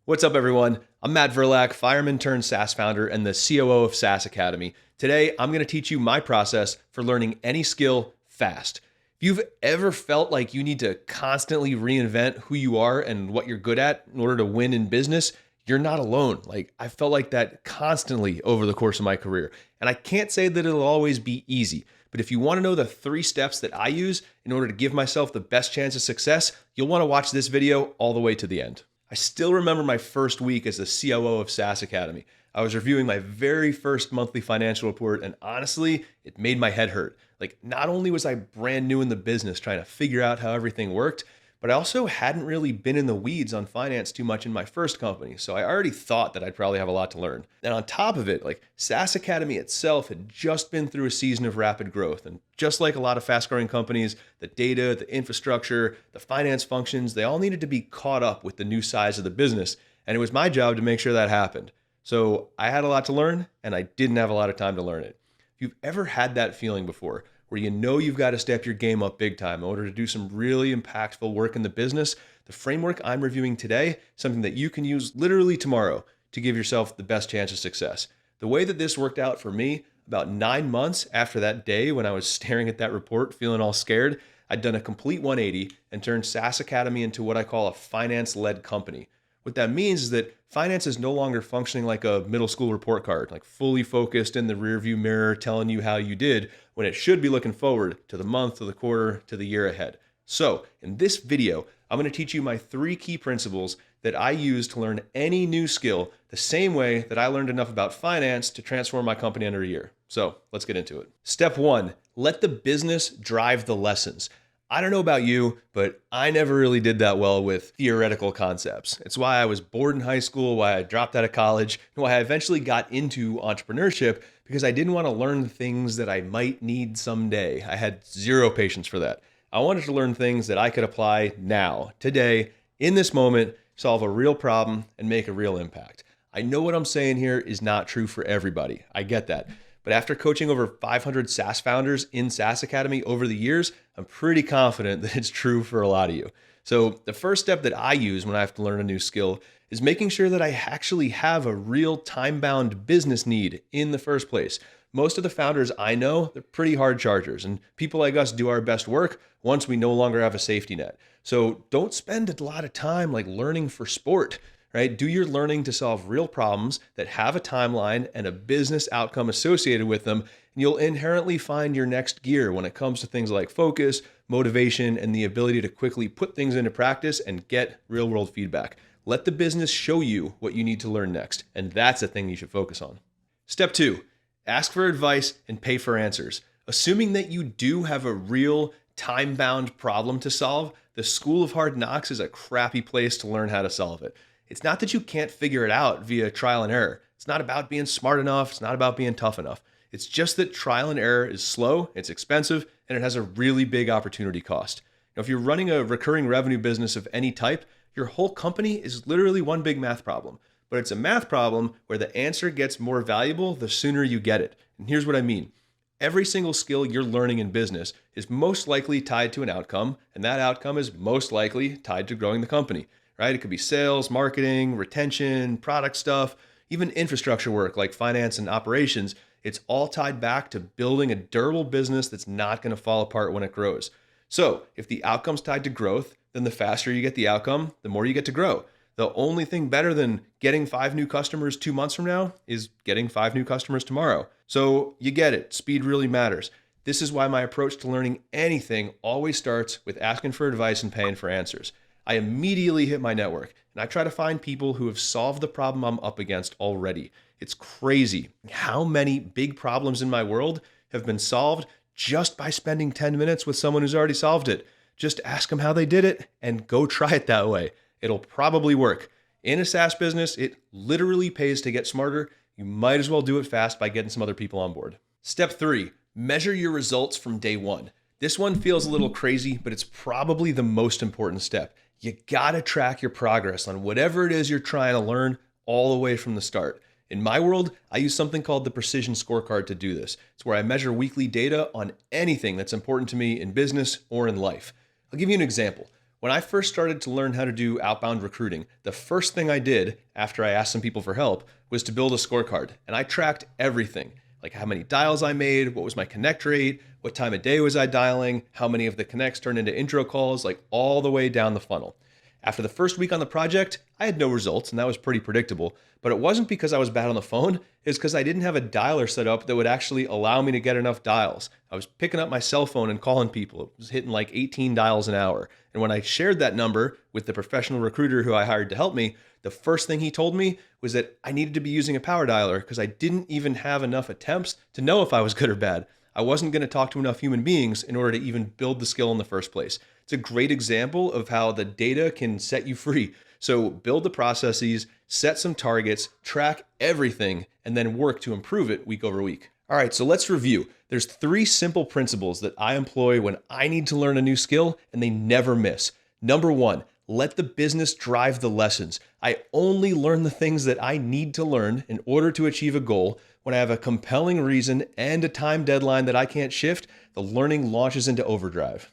What's up, everyone? I'm Matt Verlack, fireman turned SaaS founder and the COO of SaaS Academy. Today, I'm going to teach you my process for learning any skill fast. If you've ever felt like you need to constantly reinvent who you are and what you're good at in order to win in business, you're not alone. I felt like that constantly over the course of my career. And I can't say that it'll always be easy. But if you want to know the 3 steps that I use in order to give myself the best chance of success, you'll want to watch this video all the way to the end. I still remember my first week as the COO of SaaS Academy. I was reviewing my very first monthly financial report, and honestly, it made my head hurt. Not only was I brand new in the business trying to figure out how everything worked, but I also hadn't really been in the weeds on finance too much in my first company. So I already thought that I'd probably have a lot to learn. And on top of it, SaaS Academy itself had just been through a season of rapid growth. And just like a lot of fast growing companies, the data, the infrastructure, the finance functions, they all needed to be caught up with the new size of the business. And it was my job to make sure that happened. So I had a lot to learn, and I didn't have a lot of time to learn it. If you've ever had that feeling before, where you know you've got to step your game up big time in order to do some really impactful work in the business, the framework I'm reviewing today is something that you can use literally tomorrow to give yourself the best chance of success. The way that this worked out for me, about 9 months after that day when I was staring at that report, feeling all scared, I'd done a complete 180 and turned SaaS Academy into what I call a finance-led company. What that means is that finance is no longer functioning like a middle school report card, fully focused in the rearview mirror telling you how you did, when it should be looking forward to the month, to the quarter, to the year ahead. So in this video, I'm going to teach you my 3 key principles that I use to learn any new skill the same way that I learned enough about finance to transform my company under a year. So let's get into it. Step 1, let the business drive the lessons. I don't know about you, but I never really did that well with theoretical concepts. It's why I was bored in high school, why I dropped out of college, and why I eventually got into entrepreneurship, because I didn't want to learn things that I might need someday. I had zero patience for that. I wanted to learn things that I could apply now, today, in this moment, solve a real problem, and make a real impact. I know what I'm saying here is not true for everybody. I get that. But after coaching over 500 SaaS founders in SaaS Academy over the years, I'm pretty confident that it's true for a lot of you. So the first step that I use when I have to learn a new skill is making sure that I actually have a real time-bound business need in the first place. Most of the founders I know, they're pretty hard chargers, and people like us do our best work once we no longer have a safety net. So don't spend a lot of time learning for sport. Right? Do your learning to solve real problems that have a timeline and a business outcome associated with them, and you'll inherently find your next gear when it comes to things like focus, motivation, and the ability to quickly put things into practice and get real-world feedback. Let the business show you what you need to learn next, and that's the thing you should focus on. Step 2, ask for advice and pay for answers. Assuming that you do have a real time-bound problem to solve, the School of Hard Knocks is a crappy place to learn how to solve it. It's not that you can't figure it out via trial and error. It's not about being smart enough. It's not about being tough enough. It's just that trial and error is slow, it's expensive, and it has a really big opportunity cost. Now, if you're running a recurring revenue business of any type, your whole company is literally one big math problem. But it's a math problem where the answer gets more valuable the sooner you get it. And here's what I mean. Every single skill you're learning in business is most likely tied to an outcome, and that outcome is most likely tied to growing the company. Right? It could be sales, marketing, retention, product stuff, even infrastructure work like finance and operations. It's all tied back to building a durable business that's not going to fall apart when it grows. So if the outcome's tied to growth, then the faster you get the outcome, the more you get to grow. The only thing better than getting 5 new customers 2 months from now is getting 5 new customers tomorrow. So you get it. Speed really matters. This is why my approach to learning anything always starts with asking for advice and paying for answers. I immediately hit my network and I try to find people who have solved the problem I'm up against already. It's crazy how many big problems in my world have been solved just by spending 10 minutes with someone who's already solved it. Just ask them how they did it and go try it that way. It'll probably work. In a SaaS business, it literally pays to get smarter. You might as well do it fast by getting some other people on board. Step 3, measure your results from day 1. This one feels a little crazy, but it's probably the most important step. You gotta track your progress on whatever it is you're trying to learn all the way from the start. In my world, I use something called the Precision Scorecard to do this. It's where I measure weekly data on anything that's important to me in business or in life. I'll give you an example. When I first started to learn how to do outbound recruiting, the first thing I did after I asked some people for help was to build a scorecard. And I tracked everything, like how many dials I made, what was my connect rate, what time of day was I dialing, how many of the connects turned into intro calls, like all the way down the funnel. After the first week on the project, I had no results, and that was pretty predictable. But it wasn't because I was bad on the phone, it was because I didn't have a dialer set up that would actually allow me to get enough dials. I was picking up my cell phone and calling people. It was hitting like 18 dials an hour. And when I shared that number with the professional recruiter who I hired to help me, the first thing he told me was that I needed to be using a power dialer because I didn't even have enough attempts to know if I was good or bad. I wasn't going to talk to enough human beings in order to even build the skill in the first place. It's a great example of how the data can set you free. So build the processes, set some targets, track everything, and then work to improve it week over week. All right, so let's review. There's 3 simple principles that I employ when I need to learn a new skill, and they never miss. Number 1, let the business drive the lessons. I only learn the things that I need to learn in order to achieve a goal. When I have a compelling reason and a time deadline that I can't shift, the learning launches into overdrive.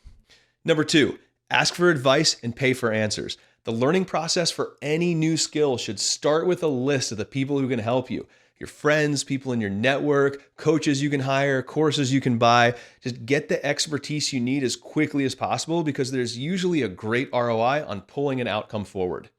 Number 2, ask for advice and pay for answers. The learning process for any new skill should start with a list of the people who can help you. Your friends, people in your network, coaches you can hire, courses you can buy. Just get the expertise you need as quickly as possible because there's usually a great ROI on pulling an outcome forward.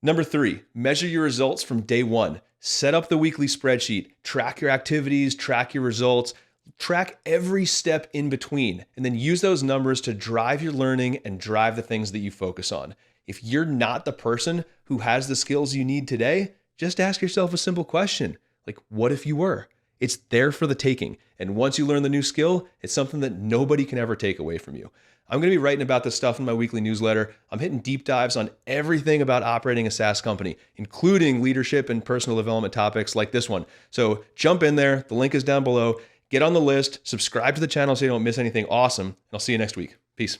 Number 3, measure your results from day 1. Set up the weekly spreadsheet, track your activities, track your results, track every step in between, and then use those numbers to drive your learning and drive the things that you focus on. If you're not the person who has the skills you need today, just ask yourself a simple question. Like, what if you were? It's there for the taking. And once you learn the new skill, it's something that nobody can ever take away from you. I'm going to be writing about this stuff in my weekly newsletter. I'm hitting deep dives on everything about operating a SaaS company, including leadership and personal development topics like this one. So jump in there. The link is down below. Get on the list, subscribe to the channel so you don't miss anything awesome. And I'll see you next week. Peace.